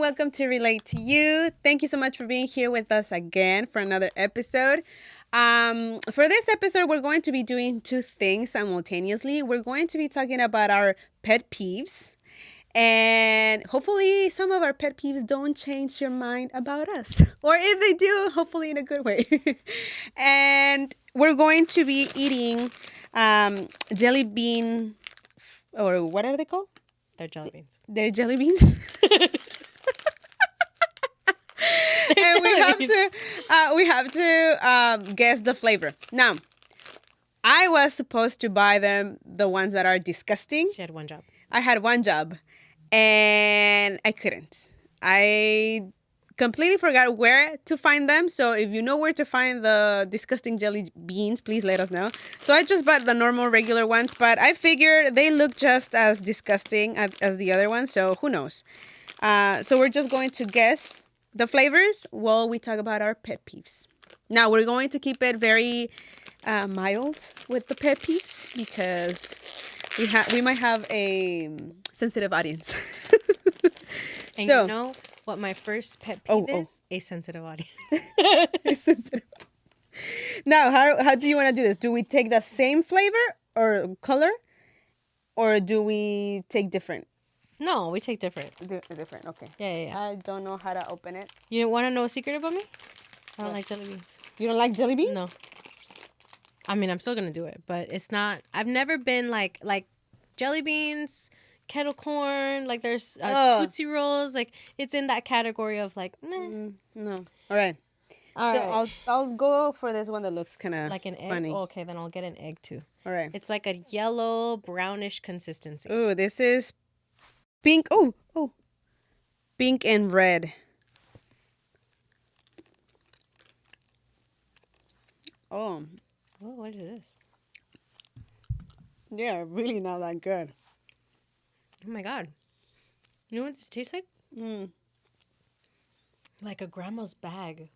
welcome to Relate to You. Thank you so much for being here with us again for another episode. For this episode, we're going to be doing two things simultaneously. We're going to be talking about our pet peeves, and hopefully some of our pet peeves don't change your mind about us. Or if they do, hopefully in a good way. And we're going to be eating jelly bean, or what are they called? They're jelly beans. They're jelly beans. And we have to guess the flavor. Now, I was supposed to buy them, the ones that are disgusting. She had one job. I had one job, and I couldn't. I completely forgot where to find them. So if you know where to find the disgusting jelly beans, please let us know. So I just bought the normal, regular ones, but I figured they look just as disgusting as the other ones. So who knows? So we're just going to guess the flavors while we talk about our pet peeves. Now, we're going to keep it very mild with the pet peeves because we might have a sensitive audience. And so, you know what my first pet peeve is? A sensitive audience. A sensitive. Now, how do you want to do this? Do we take the same flavor or color? Or do we take different? No, we take different. Different, okay. Yeah. I don't know how to open it. You want to know a secret about me? I don't like jelly beans. You don't like jelly beans? No. I mean, I'm still going to do it, but it's not... I've never been like jelly beans, kettle corn, like there's Tootsie Rolls. Like, it's in that category of like, meh. No. All right. I'll go for this one that looks kind of like an egg. funny. Oh, okay, then I'll get an egg too. All right. It's like a yellow brownish consistency. Ooh, this is pink. Oh, pink and red. Oh, what is this? Yeah, really not that good. Oh my god! You know what this tastes like? Like a grandma's bag.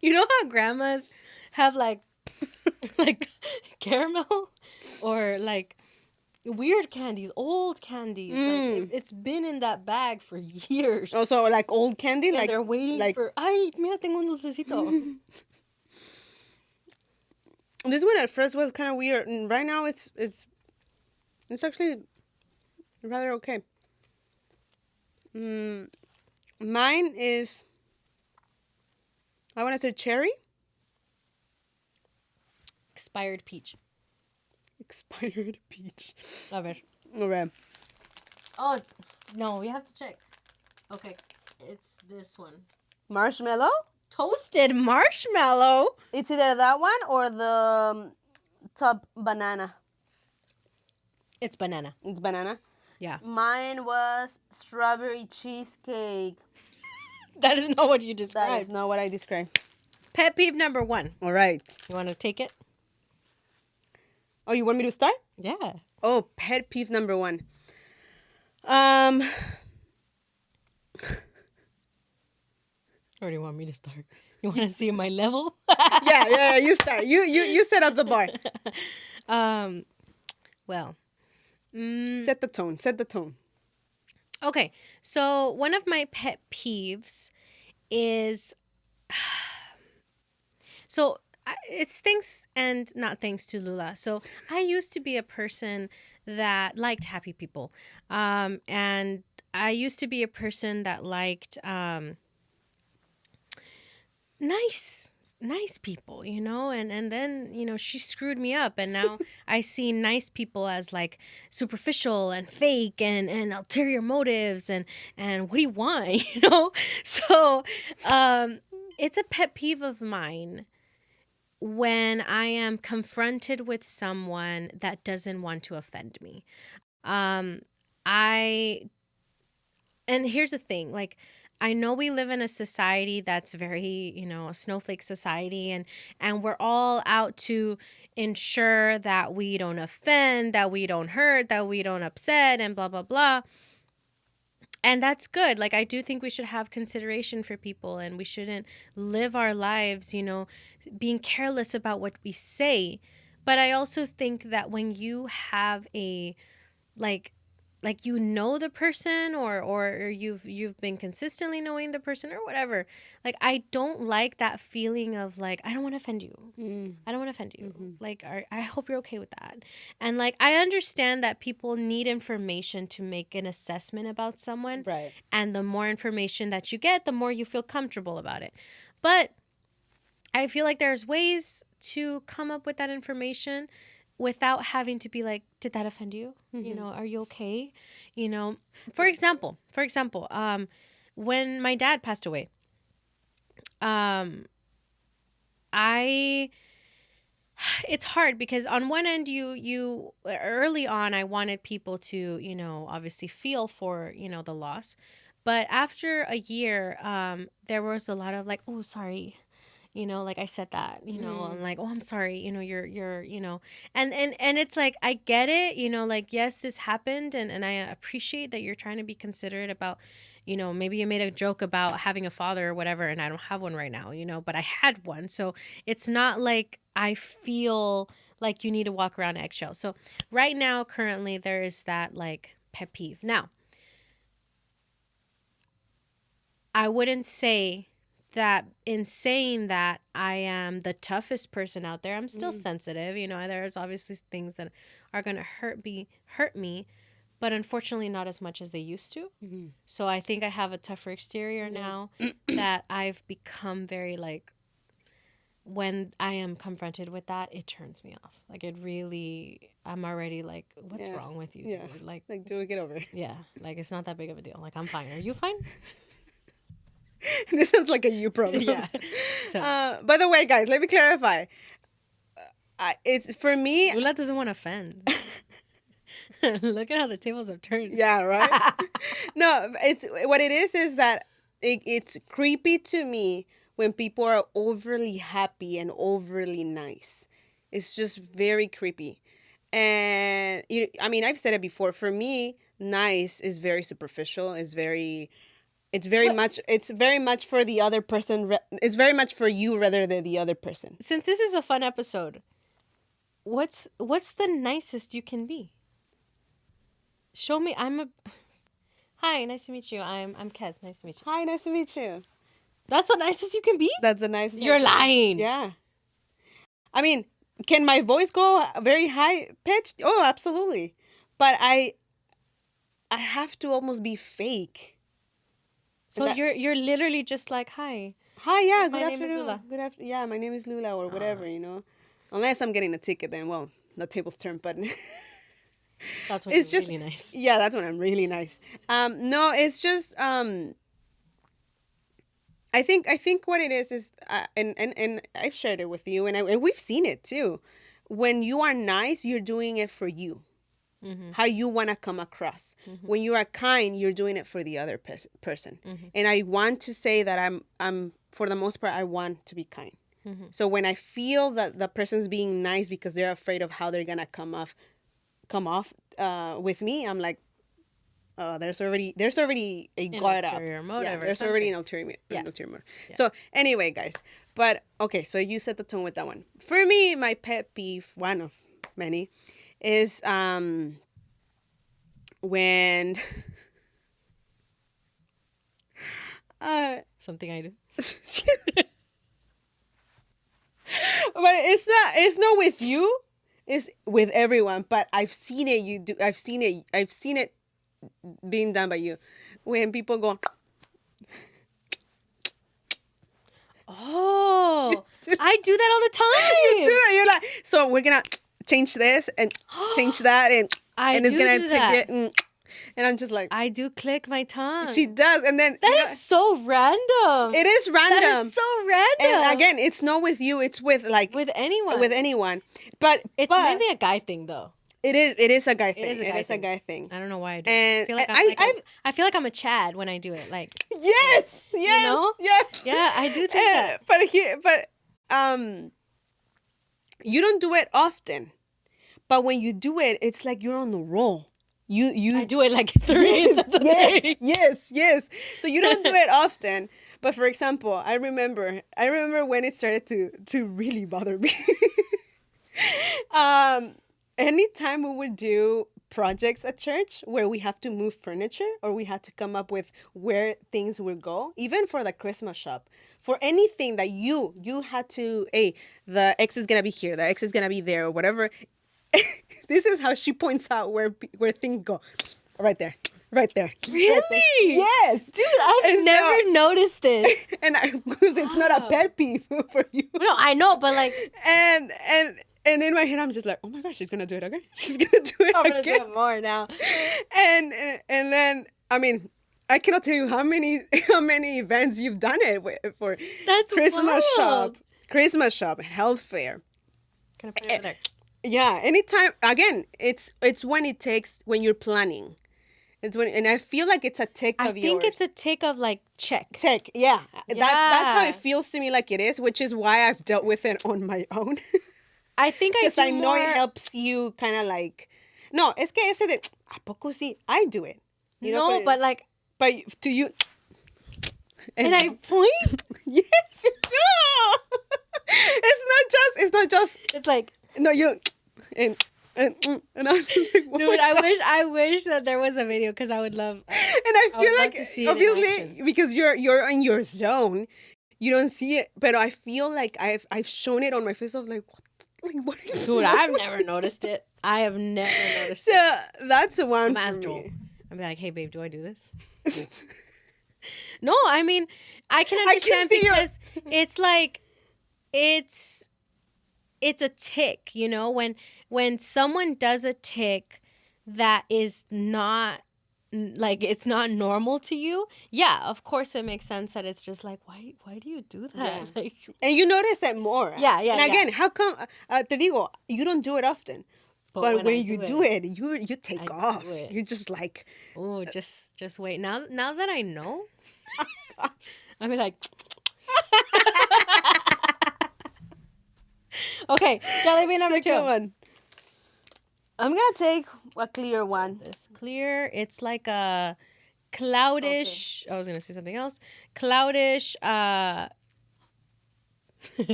You know how grandmas have like caramel or like weird candies, old candies. Like it's been in that bag for years. Oh, so like old candy, and like they're waiting for. Ay, mira, tengo un dulcecito. This one at first was kind of weird, and right now it's actually rather okay. Mine is, I want to say cherry. Expired peach. Expired peach. A ver. Okay. Oh, no, we have to check. Okay, it's this one. Marshmallow? Toasted marshmallow? It's either that one or the top banana. It's banana. It's banana? Yeah. Mine was strawberry cheesecake. That is not what you described. That is not what I described. Pet peeve number 1. All right. You want to take it? Oh, you want me to start? Yeah. Oh, pet peeve number 1. Or do you want me to start? You want to see my level? Yeah, you start. You set up the bar. Well. Set the tone. Okay, so one of my pet peeves is... So it's thanks and not thanks to Lula. So I used to be a person that liked happy people. And I used to be a person that liked... nice people, you know, and then, you know, she screwed me up, and now I see nice people as like superficial and fake and ulterior motives and what do you want, you know? So it's a pet peeve of mine when I am confronted with someone that doesn't want to offend me. And here's the thing, like, I know we live in a society that's very, you know, a snowflake society, and we're all out to ensure that we don't offend, that we don't hurt, that we don't upset, and blah, blah, blah. And that's good. Like, I do think we should have consideration for people, and we shouldn't live our lives, you know, being careless about what we say. But I also think that when you have a, like, like you know the person, or you've been consistently knowing the person or whatever. Like I don't like that feeling of like I don't want to offend you. Mm. I don't want to offend you. Mm-hmm. Like I hope you're okay with that. And like I understand that people need information to make an assessment about someone, Right. and the more information that you get, the more you feel comfortable about it. But I feel like there's ways to come up with that information without having to be like, did that offend you? You know, are you okay? You know, for example, when my dad passed away, um, I it's hard because on one end you early on I wanted people to, you know, obviously feel for, you know, the loss. But after a year, there was a lot of like, oh, sorry, you know, like I said that, you know, and like, oh, I'm sorry, you know, you're you know, and it's like I get it, you know, like yes, this happened, and I appreciate that you're trying to be considerate about, you know, maybe you made a joke about having a father or whatever, and I don't have one right now, you know, but I had one. So it's not like I feel like you need to walk around eggshells. So right now, currently, there is that like pet peeve. Now, I wouldn't say that in saying that I am the toughest person out there. I'm still sensitive, you know, there's obviously things that are going to hurt me, but unfortunately not as much as they used to. Mm-hmm. So I think I have a tougher exterior now that I've become very like when I am confronted with that, it turns me off. Like it really I'm already like, what's Yeah. wrong with you, Yeah. dude? Like Like, do it, get over it. yeah, like it's not that big of a deal. Like I'm fine. Are you fine? This sounds like a you problem. Yeah. So By the way, guys, let me clarify. It's for me. Lula doesn't want to offend. Look at how the tables have turned. Yeah, right. No, it's what it is that it's creepy to me when people are overly happy and overly nice. It's just very creepy. And I mean, I've said it before. For me, nice is very superficial. What? It's very much for the other person. It's very much for you rather than the other person. Since this is a fun episode, what's the nicest you can be? Show me. Hi, nice to meet you. I'm Kez. Nice to meet you. Hi, nice to meet you. That's the nicest you can be? That's the nicest. You're lying. Yeah. I mean, can my voice go very high pitched? Oh, absolutely. But I have to almost be fake. So you're literally just like, hi. Hi, yeah, My good name is afternoon. Lula. Good afternoon. Yeah, my name is Lula or whatever, you know. Unless I'm getting a ticket, then well, the tables turn. But That's when it's you're just really nice. yeah, that's when I'm really nice. No, it's just I think what it is and I've shared it with you and we've seen it too. When you are nice, you're doing it for you. Mm-hmm. How you want to come across. Mm-hmm. When you are kind, you're doing it for the other person. Mm-hmm. And I want to say that I'm for the most part I want to be kind. Mm-hmm. So when I feel that the person's being nice because they're afraid of how they're gonna come off with me, I'm like, there's already a guard up. Ulterior motive Yeah, or there's already an something. ulterior motive. Yeah. So anyway, guys, but okay, so you set the tone with that one. For me, my pet peeve, one of many, is when Something I do. but it's not with you, it's with everyone, but I've seen it being done by you when people go Oh, I do that all the you do time. that, you're like, so we're gonna change this and change that and it's I gonna do take that. it and I'm just like, I do click my tongue. she does, and then That is so random. it is random. That is so random. And again, it's not with you, it's with like with anyone. with anyone, but It's mainly a guy thing, though. it is a guy thing. is a guy thing. thing. I don't know why I do. And I feel like I feel like I'm a Chad when I do it. Like yes, you know? yes, Yeah, I do think that. But you don't do it often, but when you do it, it's like you're on the roll. You I do it like 3 times a day. yes. So you don't do it often. But for example, I remember when it started to really bother me. Anytime we would do projects at church where we have to move furniture or we have to come up with where things will go, even for the Christmas shop, for anything that you had to, hey, the X is gonna be here, the X is gonna be there, or whatever. This is how she points out where things go. Right there. Right there. Right there. Really? Yes. Dude, I've And never noticed this. and because it's not a pet peeve for you. No, I know, but like, And in my head I'm just like, oh my gosh, she's gonna do it again. She's gonna do it I'm gonna again. do it more now. And then I mean, I cannot tell you how many events you've done it with, for That's Christmas wild. shop, health fair. Can I put it over there? Yeah, anytime. Again, it's when you're planning. It's when, and I feel like it's a tick I of think yours. it's a tick of like check. Tick, yeah. That's how Yeah. it feels to me like it is, which is why I've dealt with it on my own. I think I Because do I know more. it helps you kind of like. No, es que ese de ¿a poco sí? I do it. You know, No, but like, but to you. and I point. Yes, you do. It's not just. It's like, No, you. And I was just like, dude, I wish that there was a video because I would love. And I I would feel love like to see it in obviously action. because you're in your zone, you don't see it. But I feel like I've shown it on my face of like what is Dude, wrong I've with never noticed it. I have never noticed So it. that's the one I'm for asked Joel. me. I'm like, hey, babe, do I do this? No, I mean, I can I can understand see your- because it's like, it's a tick, you know, when someone does a tick that is not like it's not normal to you. Yeah, of course it makes sense that it's just like why do you do that? Yeah. Like, And you notice it more. Yeah, yeah, And yeah. again, how come? Te digo, you don't do it often. But when I you do it, you take I off. do it. You just like, oh, just wait. Now that I know, I'll be like, okay, jelly bean number second 2. one. I'm gonna take a clear one. This clear. It's like a cloudish. I was gonna say something else. Cloudish. I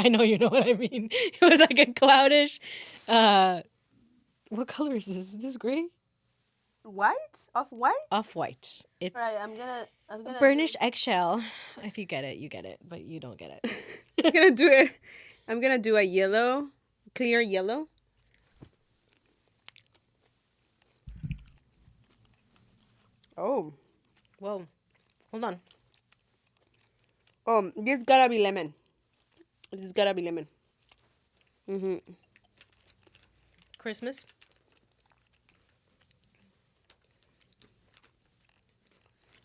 know you know what I mean. It was like a cloudish. What color is this? Is this gray? White? Off white? Off white. It's Right. I'm gonna burnished eggshell. If you get it, you get it, but you don't get it. I'm gonna do it. I'm gonna do a yellow, clear yellow. Oh, Whoa, hold on. this gotta be lemon. This gotta be lemon. Christmas.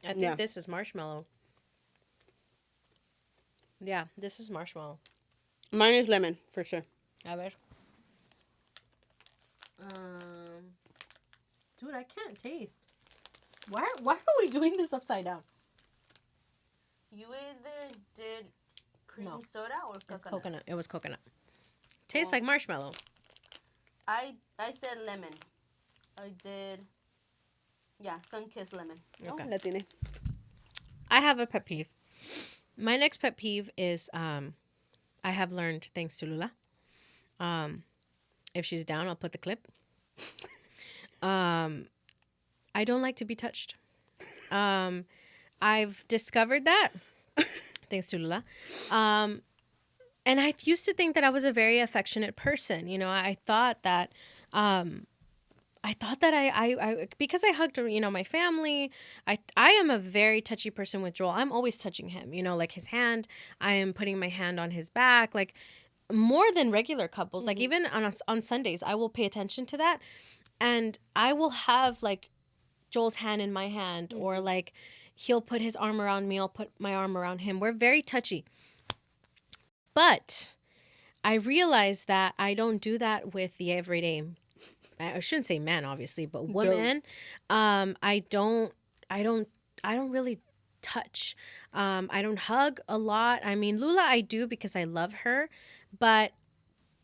I think Yeah. this is marshmallow. Yeah, this is marshmallow. Mine is lemon for sure. A ver. Dude, I can't taste. Why are we doing this upside down? You either did cream No. soda or It's coconut. It was coconut. Tastes like marshmallow. I said lemon. I did. Yeah, sun-kissed lemon. Okay. La tiene. I have a pet peeve. My next pet peeve is I have learned thanks to Lula. If she's down, I'll put the clip. I don't like to be touched. I've discovered that thanks to Lula. And I used to think that I was a very affectionate person. You know, I thought that I because I hugged, you know, my family. I am a very touchy person with Joel. I'm always touching him, you know, like his hand. I am putting my hand on his back, like more than regular couples. Like even on Sundays, I will pay attention to that, and I will have like Joel's hand in my hand, or like he'll put his arm around me. I'll put my arm around him. We're very touchy, but I realized that I don't do that with the everyday. I shouldn't say man, obviously, but woman. I don't really touch. I don't hug a lot. I mean, Lula, I do because I love her, but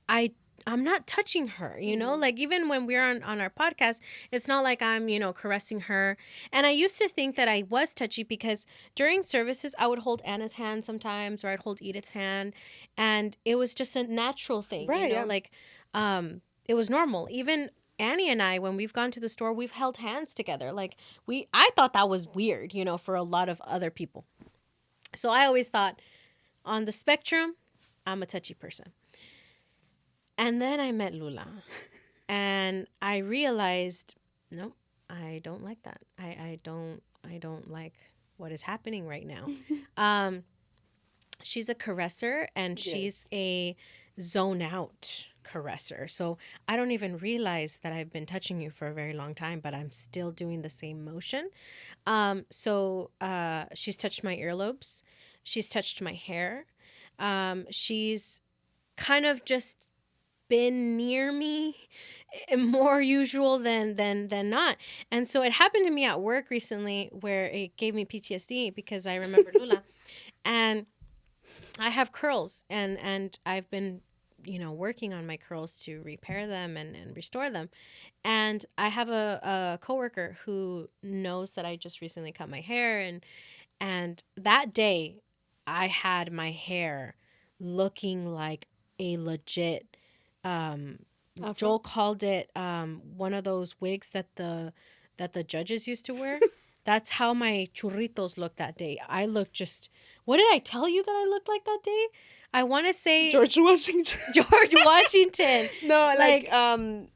I'm not touching her, you know, like even when we're on our podcast, it's not like I'm, you know, caressing her. And I used to think that I was touchy because during services, I would hold Anna's hand sometimes, or I'd hold Edith's hand. And it was just a natural thing, Right, you know, yeah. like, it was normal. Even Annie and I, when we've gone to the store, we've held hands together. Like I thought that was weird, for a lot of other people. So I always thought on the spectrum, I'm a touchy person. And then I met Lula and I realized, no, I don't like that. I don't like what is happening right now. Um, she's a caresser and she's Yes. a zone out caresser. So I don't even realize that I've been touching you for a very long time, but I'm still doing the same motion. So she's touched my earlobes. She's touched my hair. She's kind of just been near me more usual than not. And so it happened to me at work recently where it gave me PTSD because I remember Lula and I have curls and I've been working on my curls to repair them and restore them. And I have a coworker who knows that I just recently cut my hair and that day I had my hair looking like a legit um Afro. Joel called it one of those wigs that the judges used to wear. That's how my churritos looked that day. I looked just what did I tell you that I looked like that day? I want to say George Washington. George Washington. No, Like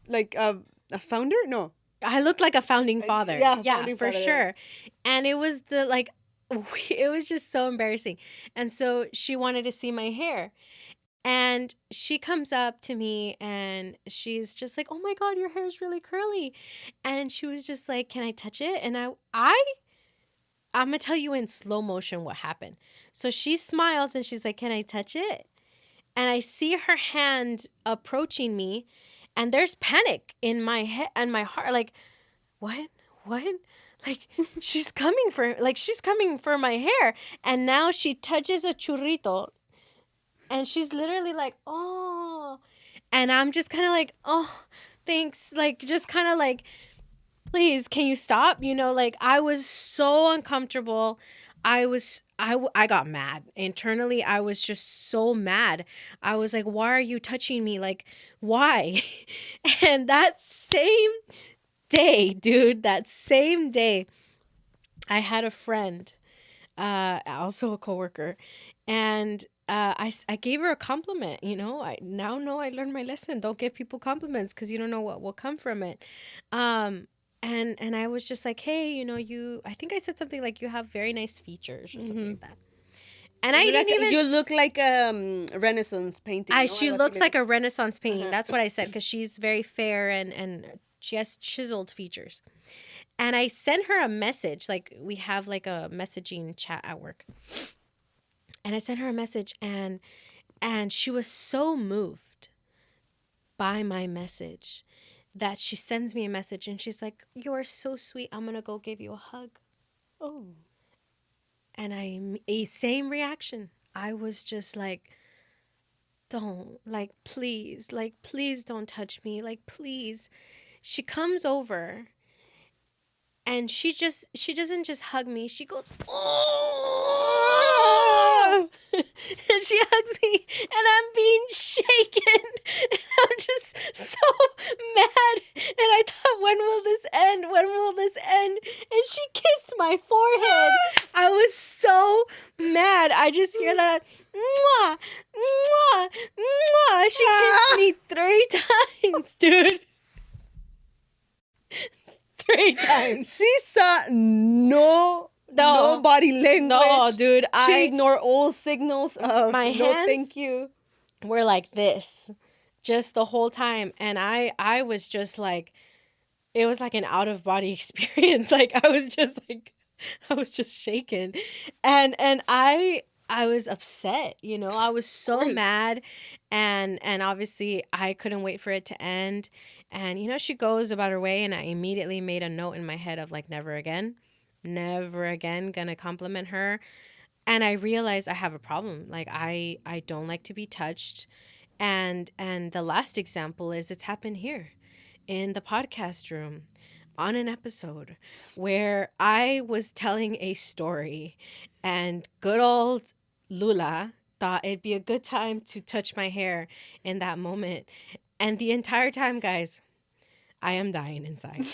like a founder? No. I looked like a founding father. Yeah, Yeah, founding for father. Yeah. sure. And it was the like it was just so embarrassing. And so she wanted to see my hair. And she comes up to me and she's just like, "Oh my god, your hair is really curly." And she was just like, "Can I touch it?" And I'm going to tell you in slow motion what happened. So she smiles and she's like, "Can I touch it?" And I see her hand approaching me and there's panic in my head and my heart like, "What? What?" Like she's coming for my hair and now she touches a churrito and she's literally like, "Oh." And I'm just kind of like, "Oh, thanks." Like just kind of like, "Please, can you stop?" Like I was so uncomfortable. I got mad. Internally, I was just so mad. I was like, "Why are you touching me? Like, why?" And that same day, dude, that same day, I had a friend, also a coworker, and I gave her a compliment. I now know I learned my lesson. Don't give people compliments because you don't know what will come from it. Um, and I was just like, "Hey, I think I said something like you have very nice features or something Mm-hmm. like that." And I didn't even. You look like a Renaissance painting, no? She Algo así looks le like dije. a Renaissance painting. Ajá. That's what I said because she's very fair and she has chiseled features. And I sent her a message. Like we have like a messaging chat at work. And I sent her a message and she was so moved by my message that she sends me a message and she's like, "You are so sweet. I'm going to go give you a hug." Oh. And a same reaction. I was just like, please don't touch me. Like, please. She comes over and she doesn't just hug me. She goes, "Oh." Ah! And she hugs me and I'm being shaken. And I'm just so mad. And I thought, when will this end? When will this end? And she kissed my forehead. I was so mad. I just hear that, "Mwah, mwah, mwah." She kissed Ah! me 3 times, dude. 3 times. She saw no No, body no, language. dude. She ignored all signals of My no hands thank you. were like this just the whole time. And I was just like, it was like an out of body experience. Like I was just shaken. And I was upset, I was Of so course. mad and obviously I couldn't wait for it to end. And she goes about her way and I immediately made a note in my head of like, never again. Never again gonna compliment her. And I realized I have a problem. Like I don't like to be touched. And the last example is it's happened here in the podcast room on an episode where I was telling a story and good old Lula thought it'd be a good time to touch my hair in that moment. And the entire time, guys, I am dying inside.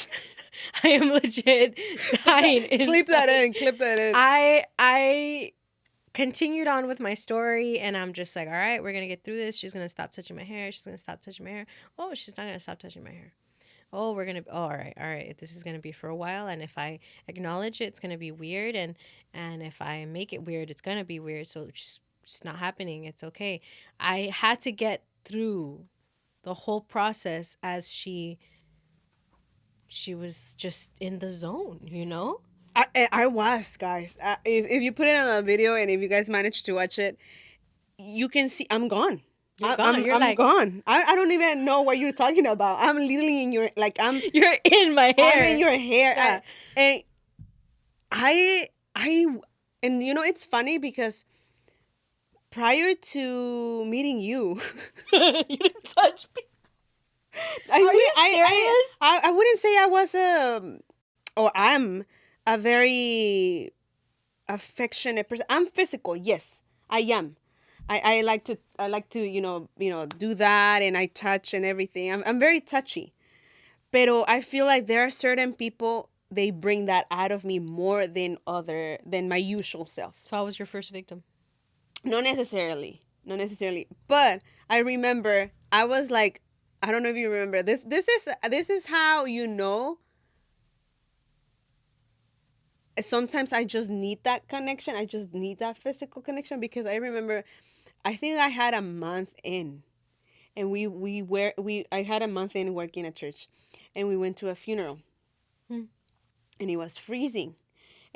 I am legit dying inside. Clip that in. Clip that in. I continued on with my story, and I'm just like, all right, we're gonna get through this. She's gonna stop touching my hair. She's gonna stop touching my hair. Oh, she's not gonna stop touching my hair. Oh, we're gonna. Oh, all right. This is gonna be for a while, and if I acknowledge it, it's gonna be weird, and if I make it weird, it's gonna be weird. So it's not happening. It's okay. I had to get through the whole process as she was just in the zone, you know? I was, guys. If you put it on a video and if you guys manage to watch it, you can see I'm gone. You're gone. You're I'm like gone. I don't even know what you're talking about. I'm literally in your like you're in my hair. I'm in your hair. Yeah. And I and you know it's funny because prior to meeting you, You didn't touch me. I, Are would- you serious? I wouldn't say I was or I'm a very affectionate person. I'm physical, yes, I am. I like to do that and I touch and everything. I'm very touchy. Pero I feel like there are certain people they bring that out of me more than my usual self. So I was your first victim. Not necessarily. Not necessarily. But I remember I was like I don't know if you remember this. This is how you know sometimes I just need that connection. I just need that physical connection because I remember I think I had a month in and I had a month in working at church and we went to a funeral. Hmm. And it was freezing.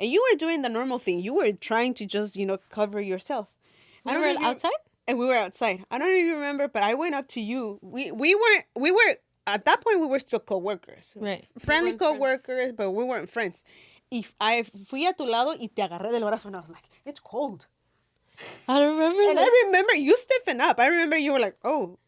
And you were doing the normal thing. You were trying to just, cover yourself. We were outside? And we were outside. I don't know if you remember, but I went up to you. We were at that point we were still coworkers. Right. Friendly We weren't coworkers, but we weren't friends. If I fui a tu lado y te agarré del brazo and I was like, it's cold. I don't remember And this. I remember you stiffen up. I remember you were like, oh.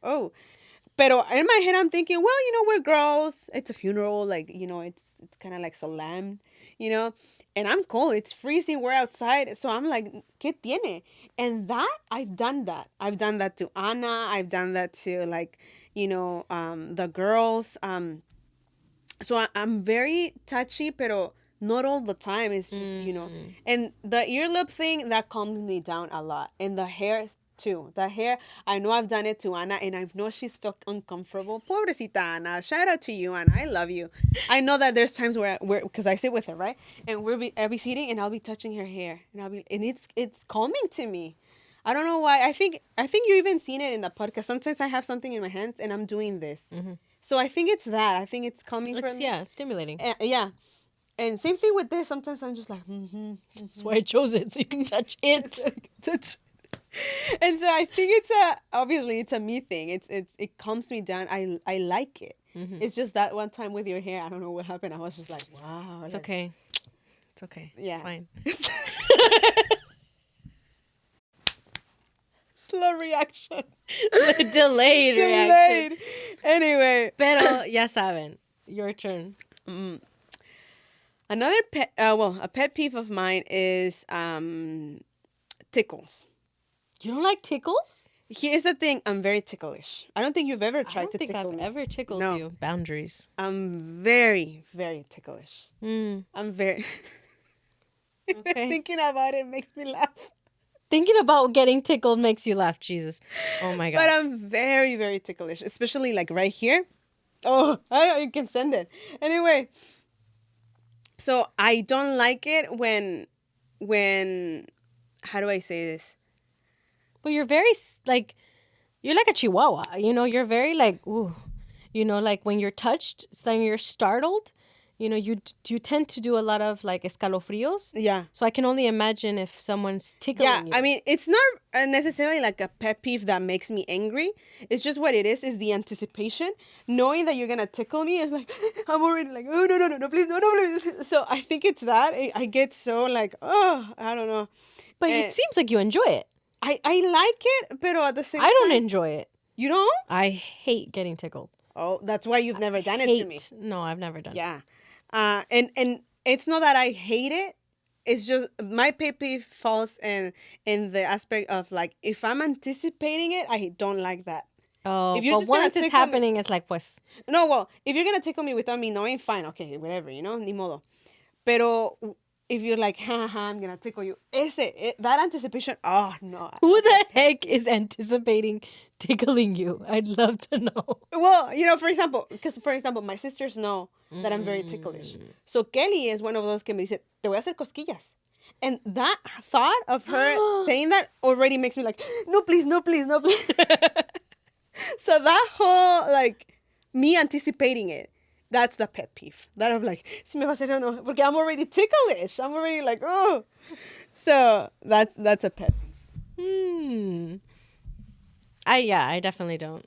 Pero in my head, I'm thinking, well, we're girls. It's a funeral. Like, it's kind of like solemn. And I'm cold. It's freezing. We're outside. So I'm like, ¿qué tiene? And I've done that. I've done that to Anna. I've done that to, like, the girls. So I'm very touchy, pero not all the time. It's just. And the earlobe thing, that calms me down a lot. And the hair too. The hair, I know I've done it to Anna and I know she's felt uncomfortable. Pobrecita Anna. Shout out to you, Anna. I love you. I know that there's times where because I sit with her, right? And I'll be sitting and I'll be touching her hair. And it's calming to me. I don't know why. I think you even seen it in the podcast. Sometimes I have something in my hands and I'm doing this. Mm-hmm. So I think it's that. I think it's calming for me. Yeah, stimulating. Yeah. And same thing with this. Sometimes I'm just like, That's why I chose it, so you can touch it. And so I think obviously it's a me thing. It calms me down. I like it. Mm-hmm. It's just that one time with your hair, I don't know what happened. I was just like, wow. It's okay. It's okay. Yeah. It's fine. Slow reaction. Delayed reaction. Anyway. Pero ya saben. Your turn. Another a pet peeve of mine is tickles. You don't like tickles? Here's the thing. I'm very ticklish. I don't think you've ever I tried don't to think tickle I've me. ever tickled No. you. Boundaries. I'm very, very ticklish. Mm. I'm very... Okay. Thinking about it makes me laugh. Thinking about getting tickled makes you laugh, Jesus. Oh my God. But I'm very, very ticklish, especially like right here. Oh, you can send it. Anyway, so I don't like it when, how do I say this? But you're very, you're like a chihuahua. You're very like, ooh. Like when you're touched, then you're startled. You tend to do a lot of like escalofrios. Yeah. So I can only imagine if someone's tickling Yeah, you. I mean, it's not necessarily like a pet peeve that makes me angry. It's just what it is the anticipation. Knowing that you're going to tickle me is like, I'm already like, oh, no, please, no, please. So I think it's that. I get so like, oh, I don't know. But it seems like you enjoy it. I like it, but at the same time. I don't enjoy it. You don't? I hate getting tickled. Oh, that's why you've never done it to me. No, I've never done it. Yeah. And it's not that I hate it. It's just my pet peeve falls in the aspect of like if I'm anticipating it, I don't like that. Oh, If you're but just gonna once it's tickle me, happening, it's like, pues. no, well, if you're gonna tickle me without me knowing, fine, okay, whatever, ni modo. Pero if you're like, ha ha, I'm gonna tickle you, that anticipation, oh no, Who that's a the pet heck peeve. is anticipating tickling you? I'd love to know. Well, for example, my sisters know that I'm very ticklish. Mm. So Kelly is one of those que me dice, te voy a hacer cosquillas. And that thought of her saying that already makes me like, no, please, no, please, no, please. So that whole, like, me anticipating it, that's the pet peeve. That I'm like, si me va a hacer o no, porque I'm already ticklish. I'm already like, oh. So that's a pet peeve. Hmm. I definitely don't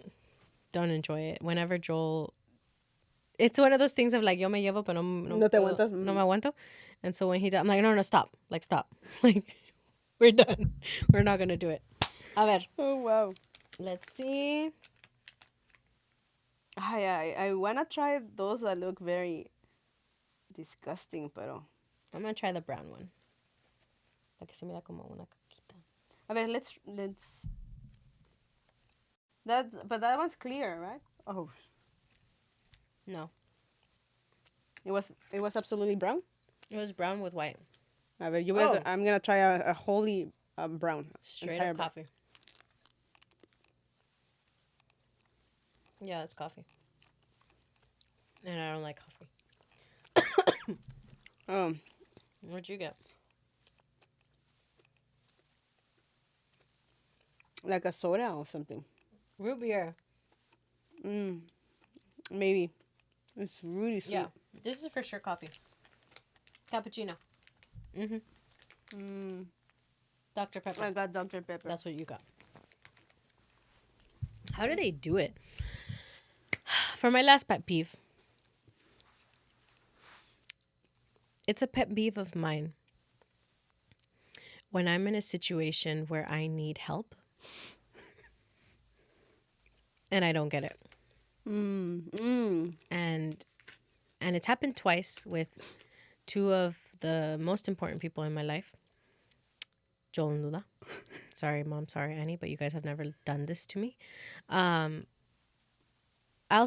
enjoy it. Whenever Joel, it's one of those things of like, yo me llevo, pero No te aguantas. no me aguanto. And so when he does, I'm like, no, no, stop. Like, stop. Like, we're done. We're not going to do it. A ver, Oh, wow. let's see. I want to try those that look very disgusting, pero... I'm going to try the brown one. La que se mira como una caquita. A ver, let's... But that one's clear, right? Oh, No, it was absolutely brown? it was brown with white. A ver, Oh. I'm going to try a wholly brown. Straight entire up brown. coffee. Yeah, it's coffee. And I don't like coffee. Oh, What'd you get? like a soda or something. Root beer. Maybe. It's really sweet. Yeah, this is for sure coffee. Cappuccino. Dr. Pepper. I got Dr. Pepper. That's what you got. How do they do it? For my last pet peeve. It's a pet peeve of mine. When I'm in a situation where I need help and I don't get it. And it's happened twice with two of the most important people in my life, Joel and Lula. Sorry, Mom. Sorry, Annie, but you guys have never done this to me. I'll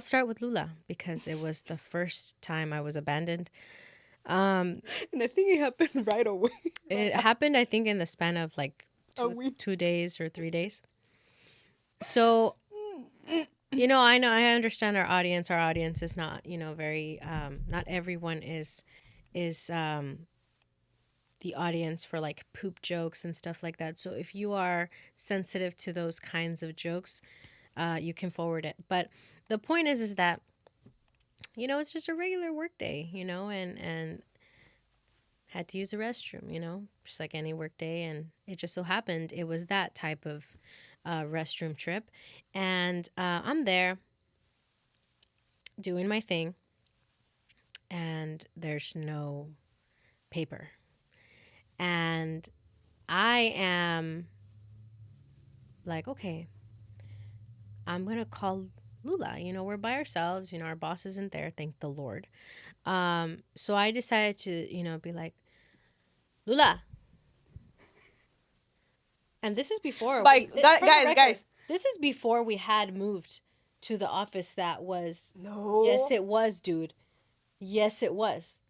start with Lula because it was the first time I was abandoned. And I think it happened right away. It happened, I think, in the span of like A week. 2 days or 3 days. So, I understand our audience. Our audience is not, very, not everyone is the audience for like poop jokes and stuff like that. So if you are sensitive to those kinds of jokes, you can forward it. But the point is that, it's just a regular work day, and had to use the restroom, just like any work day. And it just so happened it was that type of restroom trip. And I'm there doing my thing, and there's no paper. And I am like, okay, I'm going to call Lula. We're by ourselves. Our boss isn't there, thank the Lord. So I decided to, be like, Lula. And this is before. Guys. This is before we had moved to the office that was. No. Yes, it was, dude. Yes, it was.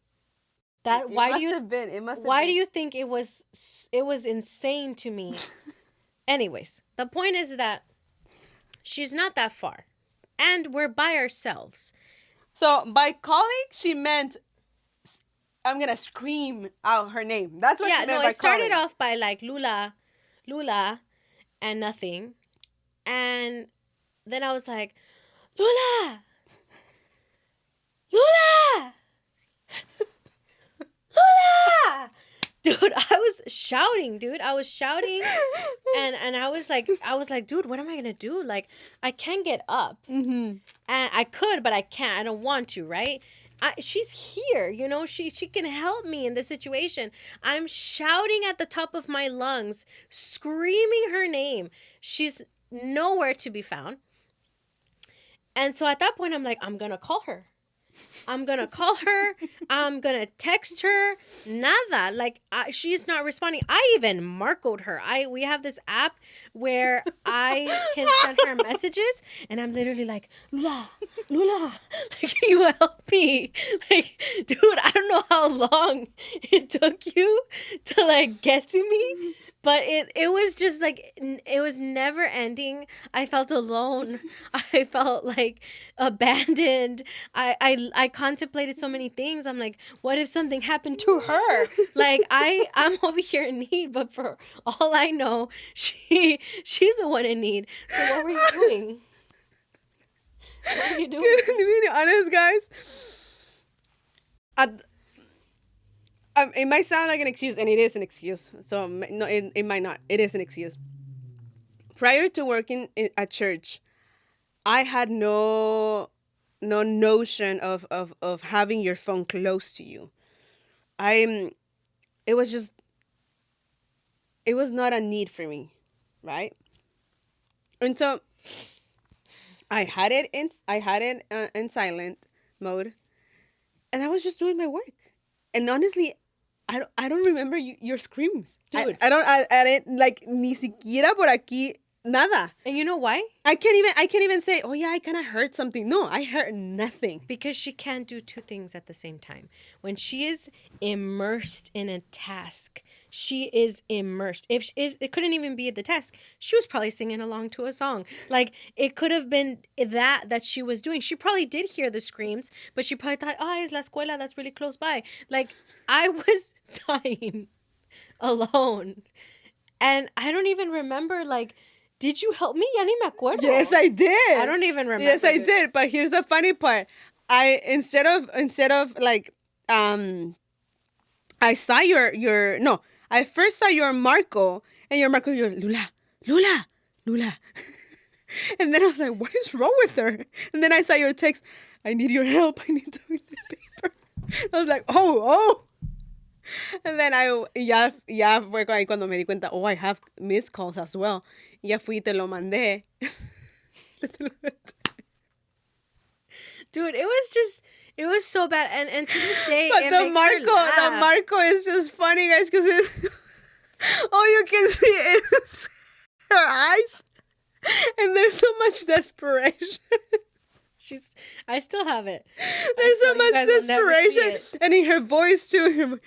That It why must do you have been. It must have why been. do you think it was insane to me? Anyways, the point is that she's not that far, and we're by ourselves. So by calling, she meant I'm gonna scream out her name. That's what she meant by It started calling. off by like Lula, and nothing, and then I was like, Lula, Lula. Lula! Dude, I was shouting, and I was like, dude, what am I gonna do? Like, I can't get up, and I could, but I can't. I don't want to, right? She's here, she can help me in this situation. I'm shouting at the top of my lungs, screaming her name. She's nowhere to be found. And so at that point, I'm like, I'm gonna call her. I'm gonna call her. I'm gonna text her. Nada. Like she's not responding. I even Marcoed her. We have this app where I can send her messages, and I'm literally like, Lula, Lula, like you help me. Like, dude, I don't know how long it took you to like get to me, but it was just like it was never ending. I felt alone. I felt like abandoned. I contemplated so many things. I'm like, what if something happened to her? Like I'm over here in need, but for all I know, she's the one in need. So what were you doing? What were you doing? To be honest, guys, at, it might sound like an excuse, and it is an excuse. So no, it might not. It is an excuse. Prior to working at church, I had no notion of having your phone close to you. I'm. It was just. It was not a need for me, right? And so I had it in. In silent mode, and I was just doing my work. And honestly, I don't remember your screams, Dude. I didn't like ni siquiera por aquí nada. And you know why? I can't even say, oh yeah, I kind of heard something. No, I heard nothing. Because she can't do two things at the same time. When she is immersed in a task, she is immersed. If it couldn't even be the task, she was probably singing along to a song. Like it could have been that she was doing. She probably did hear the screams, but she probably thought, "Oh, es la escuela. That's really close by." Like I was dying alone, and I don't even remember. Like, did you help me? Ya ni me acuerdo. Yes, I did. I don't even remember. Yes, I did. But here's the funny part. I instead of like I saw your no. I first saw your Marco, and your Marco, you're Lula, Lula, Lula. And then I was like, what is wrong with her? And then I saw your text, I need your help. I need toilet paper. I was like, oh. And then ya fue ahí cuando me di cuenta, oh, I have missed calls as well. Ya fui y te lo mandé. Dude, it was so bad, and to this day, But it the makes her the laugh. Marco is just funny, guys, because all you can see is her eyes, and there's so much desperation. I still have it. There's so You much guys will never see desperation, it. and in her voice too. Her, Lola.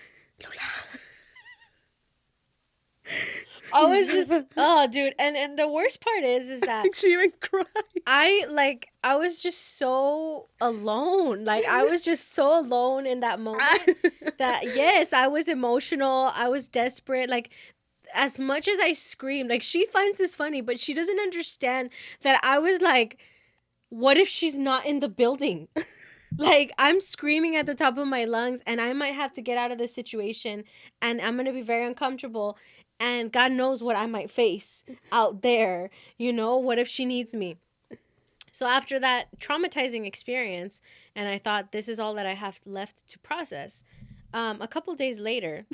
I was just, oh, dude, and the worst part is that She even cried. I was just so alone. Like I was just so alone in that moment that yes, I was emotional. I was desperate. Like as much as I screamed, like she finds this funny, but she doesn't understand that I was like, what if she's not in the building? Like I'm screaming at the top of my lungs and I might have to get out of this situation and I'm going to be very uncomfortable and God knows what I might face out there. What if she needs me? So after that traumatizing experience, and I thought this is all that I have left to process, a couple days later,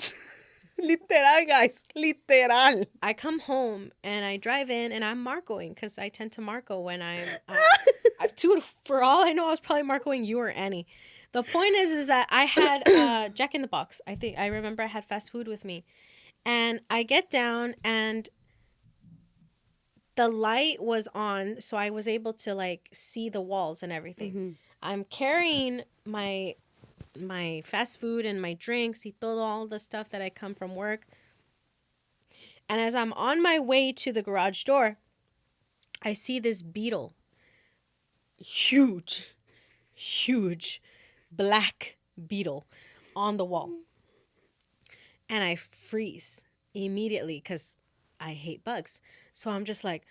Literal, guys. Literal. I come home and I drive in and I'm Marcoing because I tend to Marco when I'm. Dude, for all I know, I was probably Marcoing you or Annie. The point is that I had Jack in the Box. I remember I had fast food with me, and I get down and the light was on, so I was able to like see the walls and everything. Mm-hmm. I'm carrying my fast food and my drinks y todo, all the stuff that I come from work. And as I'm on my way to the garage door, I see this beetle. Huge black beetle on the wall. And I freeze immediately because I hate bugs. So I'm just like,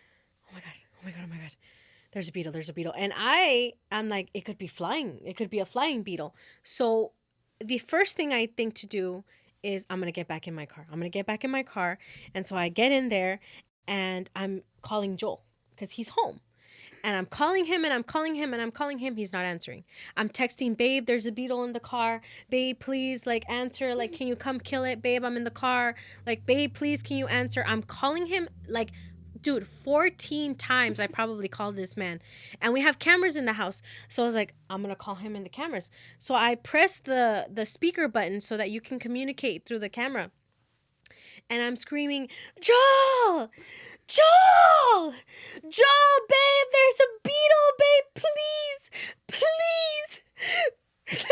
oh my God. There's a beetle. And I'm like, it could be flying. It could be a flying beetle. So the first thing I think to do is I'm going to get back in my car. And so I get in there and I'm calling Joel because he's home. And I'm calling him and I'm calling him and I'm calling him. He's not answering. I'm texting, babe, there's a beetle in the car. Babe, please, like, answer. Like, can you come kill it? Babe, I'm in the car. Like, babe, please, can you answer? I'm calling him, like, dude, 14 times I probably called this man. And we have cameras in the house. So I was like, I'm going to call him in the cameras. So I pressed the speaker button so that you can communicate through the camera. And I'm screaming, Joel! Joel! Joel, babe, there's a beetle, babe. Please, please, please,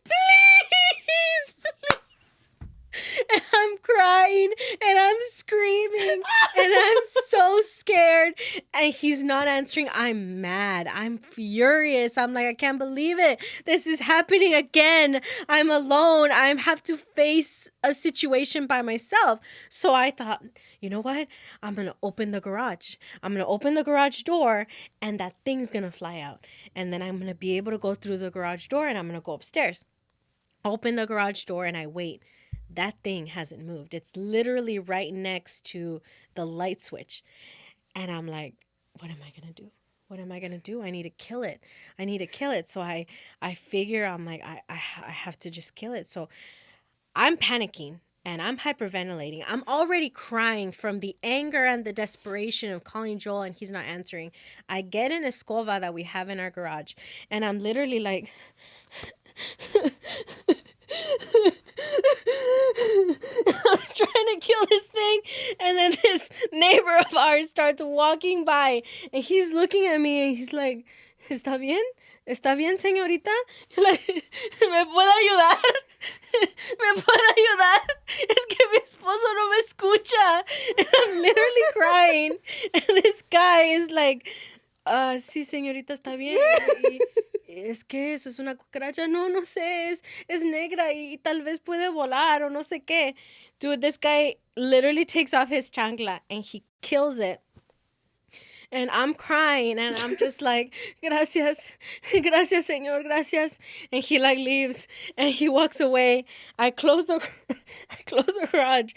please, please. And I'm crying and I'm screaming and I'm so scared, and he's not answering. I'm mad. I'm furious. I'm like, I can't believe it. This is happening again. I'm alone. I have to face a situation by myself. So I thought, you know what? I'm going to open the garage. I'm going to open the garage door, and that thing's going to fly out. And then I'm going to be able to go through the garage door, and I'm going to go upstairs. Open the garage door and I wait. That thing hasn't moved. It's literally right next to the light switch. And I'm like, what am I going to do? What am I going to do? I need to kill it. I need to kill it. So I figure, I'm like, I have to just kill it. So I'm panicking and I'm hyperventilating. I'm already crying from the anger and the desperation of calling Joel and he's not answering. I get an escova that we have in our garage and I'm literally like... I'm trying to kill this thing, and then this neighbor of ours starts walking by, and he's looking at me, and he's like, ¿Está bien? ¿Está bien, señorita? Like, ¿me puede ayudar? ¿Me puede ayudar? Es que mi esposo no me escucha. And I'm literally crying, and this guy is like, sí, señorita, está bien. Es que eso es una cucaracha. No, no sé. Es negra y tal vez puede volar o no sé qué. Dude, this guy literally takes off his chancla and he kills it. And I'm crying and I'm just like, gracias, gracias, señor, gracias. And he like leaves and he walks away. I close the garage.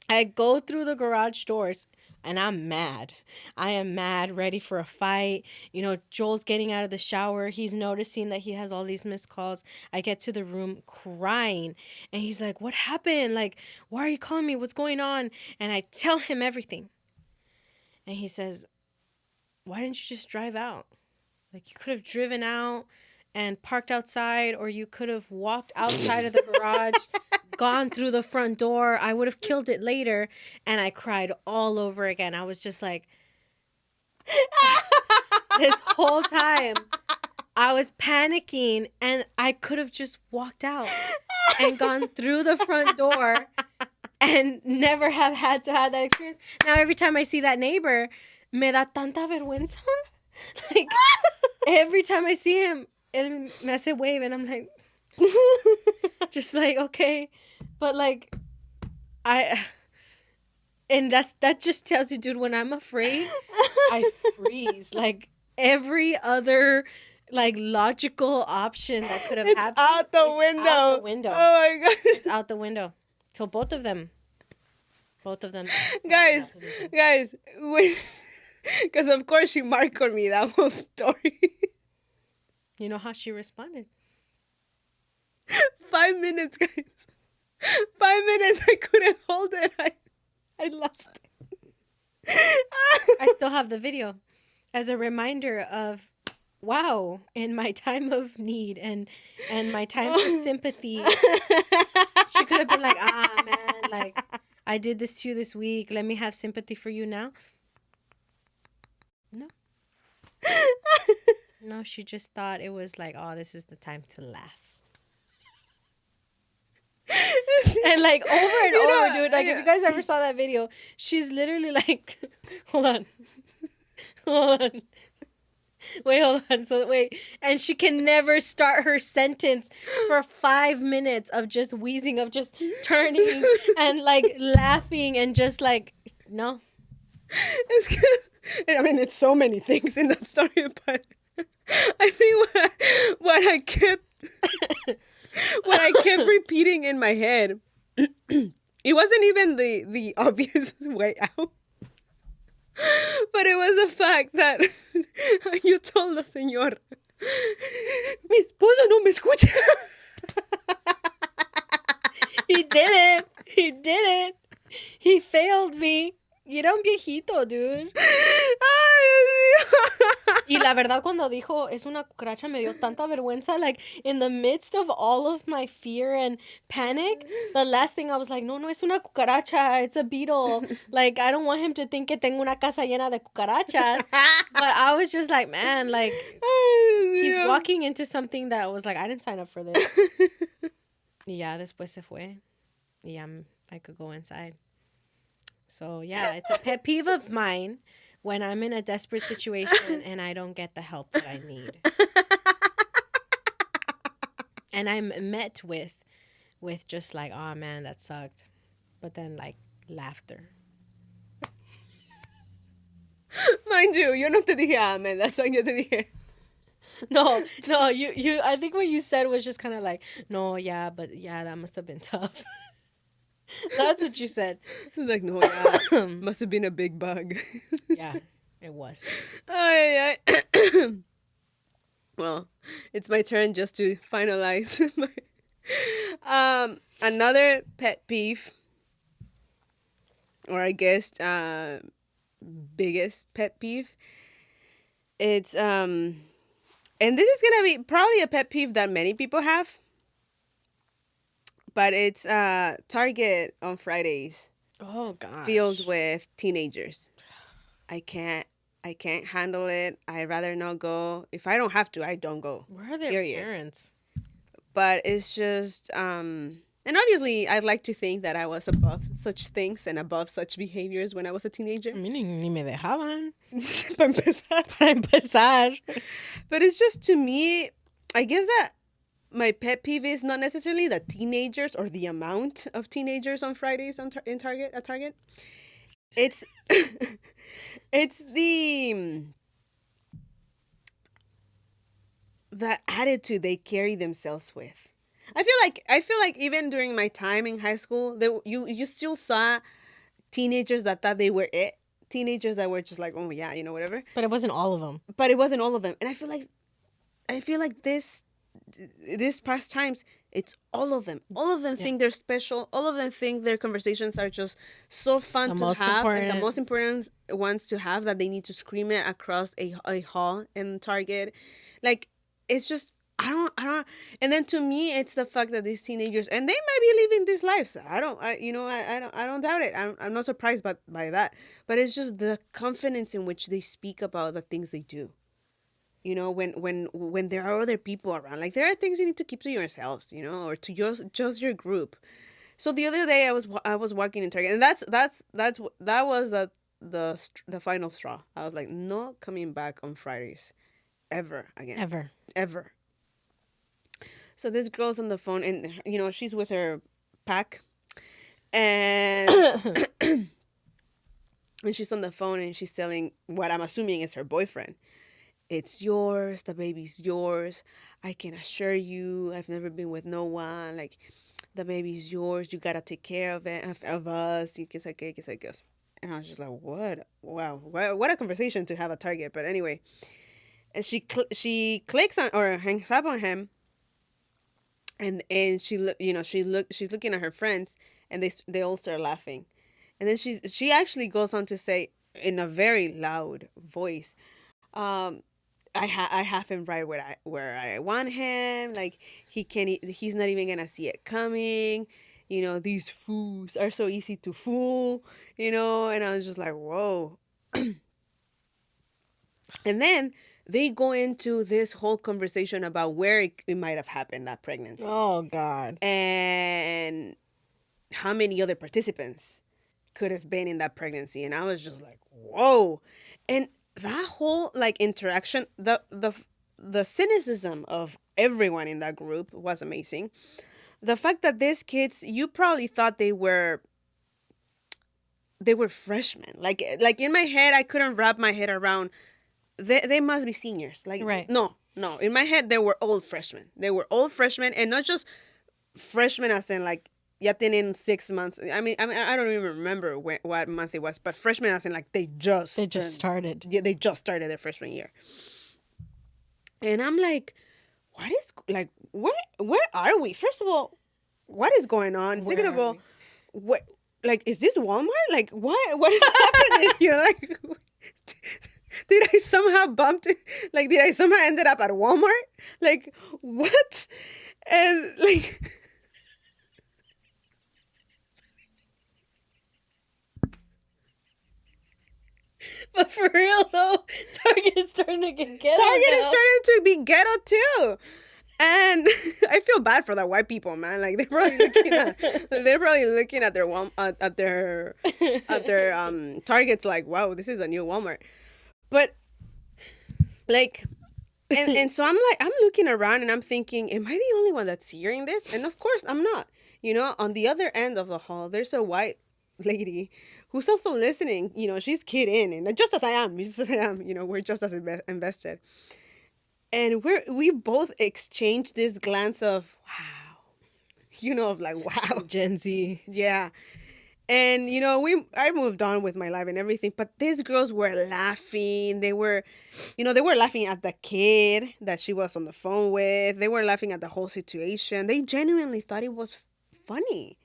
I go through the garage doors. And I'm mad. I am mad, ready for a fight. You know, Joel's getting out of the shower. He's noticing that he has all these missed calls. I get to the room crying. And he's like, what happened? Like, why are you calling me? What's going on? And I tell him everything. And he says, why didn't you just drive out? Like, you could have driven out and parked outside, or you could have walked outside of the garage, gone through the front door. I would have killed it later. And I cried all over again. I was just like, this whole time I was panicking, and I could have just walked out and gone through the front door and never have had to have that experience. Now, every time I see that neighbor, me da tanta vergüenza. Like, every time I see him, él me hace wave, and I'm like, just like, okay. But like, and that just tells you, dude, when I'm afraid, I freeze. Like, every other like logical option that could have happened, out the window. Out the window. Oh my god. It's out the window. So both of them. Guys, because of course she marked me that whole story. You know how she responded? 5 minutes, guys. 5 minutes. I couldn't hold it. I lost it. I still have the video as a reminder of, wow, in my time of need and my time for sympathy, she could have been like, man, like, I did this to you this week. Let me have sympathy for you now. No. No, she just thought it was like, oh, this is the time to laugh. And like over and over, dude. Like, if you guys ever saw that video, she's literally like, hold on. Hold on. So wait. And she can never start her sentence for 5 minutes of just wheezing, of just turning and like laughing and just like, no. I mean, it's so many things in that story, but I think what I kept repeating in my head, it wasn't even the obvious way out. But it was the fact that you told the señor, mi esposo no me escucha. He did it. He failed me. Y era un viejito, dude. Ay, Dios Y mío. la verdad, cuando dijo, es una cucaracha, me dio tanta vergüenza. Like, in the midst of all of my fear and panic, the last thing I was like, no, no, es una cucaracha. It's a beetle. Like, I don't want him to think que tengo una casa llena de cucarachas. But I was just like, man, like, Ay, he's Dios. walking into something that was like, I didn't sign up for this. Y ya después se fue. Y ya I could go inside. So, yeah, it's a pet peeve of mine when I'm in a desperate situation and I don't get the help that I need. And I'm met with just like, oh man, that sucked. But then like laughter. Mind you, yo no te dije, man, that's what yo te dije. No, you I think what you said was just kind of like, no, yeah, but yeah, that must have been tough. That's what you said. Like, no, yeah, must have been a big bug. Yeah, it was. Ay, ay. Well, it's my turn just to finalize. Another pet peeve, or I guess biggest pet peeve. It's and this is gonna be probably a pet peeve that many people have, but it's Target on Fridays Oh gosh. filled with teenagers. I can't handle it. I'd rather not go. If I don't have to, I don't go. Where are their Period. parents? But it's just and obviously I'd like to think that I was above such things and above such behaviors when I was a teenager. A mí ni me dejaban. Para empezar. Para empezar. But it's just, to me, I guess that my pet peeve is not necessarily the teenagers or the amount of teenagers on Fridays in Target at Target. It's it's the attitude they carry themselves with. I feel like even during my time in high school, you still saw teenagers that thought they were it. Teenagers that were just like, oh yeah, you know, whatever. But it wasn't all of them. But it wasn't all of them. And I feel like this past times, it's all of them. All of them think they're special. All of them think their conversations are just so fun The to most have, and the important. most important ones to have, that they need to scream it across a hall in Target. Like, it's just, I don't. And then to me, it's the fact that these teenagers, and they might be living these lives. I don't doubt it. I'm not surprised by that. But it's just the confidence in which they speak about the things they do. You know, when there are other people around, like, there are things you need to keep to yourselves, you know, or to just your group. So the other day I was walking in Target, and that was the final straw. I was like, not coming back on Fridays ever again. Ever. So this girl's on the phone, and you know, she's with her pack, and and she's on the phone, and she's telling what I'm assuming is her boyfriend. It's yours. The baby's yours. I can assure you, I've never been with no one. Like, the baby's yours. You gotta take care of it, of us. Y que sé qué, que sé qué. And I was just like, what? Wow, what a conversation to have at Target. But anyway, and she clicks on, or hangs up on him, and she's looking at her friends, and they all start laughing, and then she actually goes on to say in a very loud voice, um I have him right where I want him. Like, he's not even gonna see it coming. You know, these fools are so easy to fool. You know, and I was just like, whoa. And then they go into this whole conversation about where it might have happened, that pregnancy, Oh God. and how many other participants could have been in that pregnancy. And I was just like, whoa. And that whole, like, interaction, the cynicism of everyone in that group was amazing. The fact that these kids, you probably thought they were freshmen. Like in my head, I couldn't wrap my head around, they must be seniors. Like, Right. no, in my head, they were old freshmen. They were old freshmen, and not just freshmen as in, like, ya tienen 6 months. I mean, I don't even remember what month it was, but freshmen as in, like, they just started. Yeah, they just started their freshman year. And I'm like, what is, like, where are we? First of all, what is going on? Second of all, like, is this Walmart? Like, what is happening? Like, did I somehow bumped it? Like, did I somehow ended up at Walmart? Like, what? And like, But for real though, Target is starting to get ghetto Target is now. starting to be ghetto too. And I feel bad for the white people, man. Like they're probably looking at their Targets like, wow, this is a new Walmart. But like, and so I'm looking around and I'm thinking, am I the only one that's hearing this? And of course I'm not. On the other end of the hall, there's a white lady who's also listening. She's keyed in, and just as I am, we're just as invested. And we both exchanged this glance of wow, of like wow, Gen Z. yeah. And I moved on with my life and everything, but these girls were laughing. They were laughing at the kid that she was on the phone with. They were laughing at the whole situation. They genuinely thought it was funny.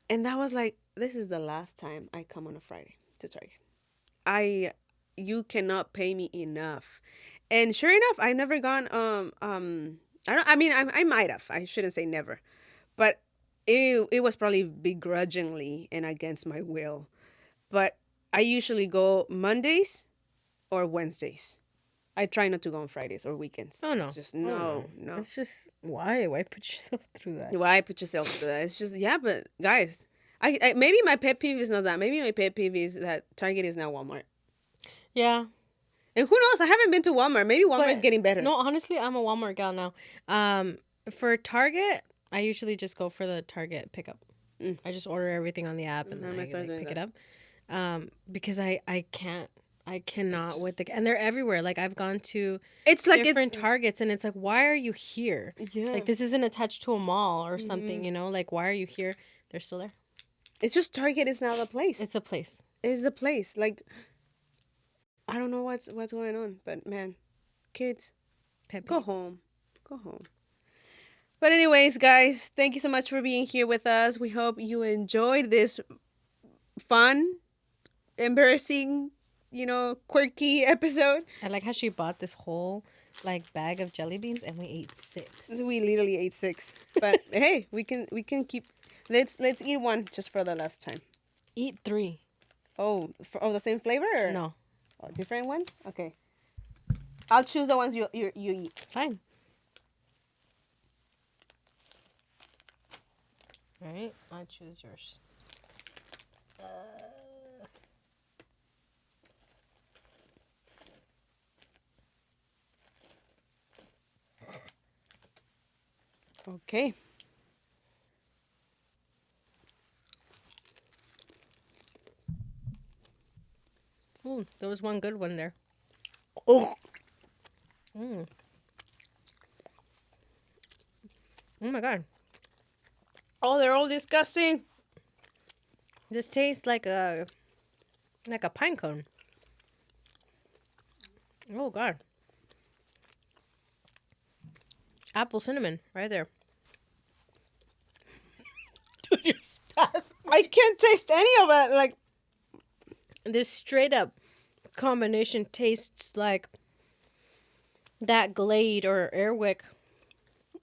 And that was like, this is the last time I come on a Friday to Target. You cannot pay me enough. And sure enough, I've never gone I might have. I shouldn't say never. But it was probably begrudgingly and against my will. But I usually go Mondays or Wednesdays. I try not to go on Fridays or weekends. Oh no. It's just no. It's just why put yourself through that? Why put yourself through that? It's just, yeah, but guys, I maybe my pet peeve is not that. Maybe my pet peeve is that Target is now Walmart. Yeah. And who knows? I haven't been to Walmart. Maybe Walmart is getting better. No, honestly, I'm a Walmart gal now. For Target, I usually just go for the Target pickup. I just order everything on the app and then I pick it up. Because I cannot with and they're everywhere. Like I've gone to different Targets and it's like, why are you here? Yeah. Like this isn't attached to a mall or something, like why are you here? They're still there. It's just Target is now the place. It's a place. It's the place. Like, I don't know what's going on, but man, kids, go home. Go home. But anyways, guys, thank you so much for being here with us. We hope you enjoyed this fun, embarrassing, quirky episode. I like how she bought this whole bag of jelly beans and we ate 6. We literally ate 6. But hey, we can keep. Let's eat one just for the last time. Eat 3. Oh, the same flavor? Or? No. Oh, different ones? Okay. I'll choose the ones you eat. Fine. All right, I choose yours. Okay. Ooh, there was one good one there. Oh. Oh my god. Oh, they're all disgusting. This tastes like a pine cone. Oh god. Apple cinnamon right there. Dude, you're spastic. I can't taste any of it. Like, this straight up combination tastes like that Glade or Airwick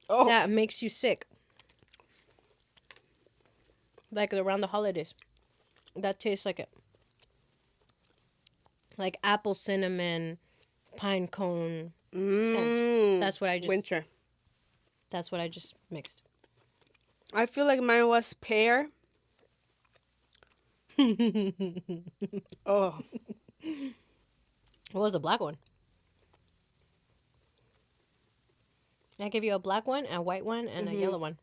that makes you sick. Like around the holidays. That tastes like it. Like apple cinnamon, pine cone scent. That's what I just... Winter. That's what I just mixed. I feel like mine was pear. Oh. What was a black one? I give you a black one, a white one, and a yellow one.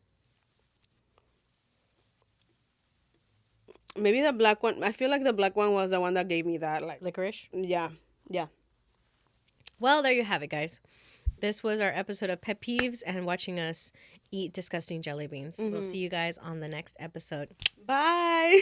Maybe the black one. I feel like the black one was the one that gave me that, like, licorice. Yeah. Well, there you have it, guys. This was our episode of Pet Peeves and watching us eat disgusting jelly beans. We'll see you guys on the next episode. Bye.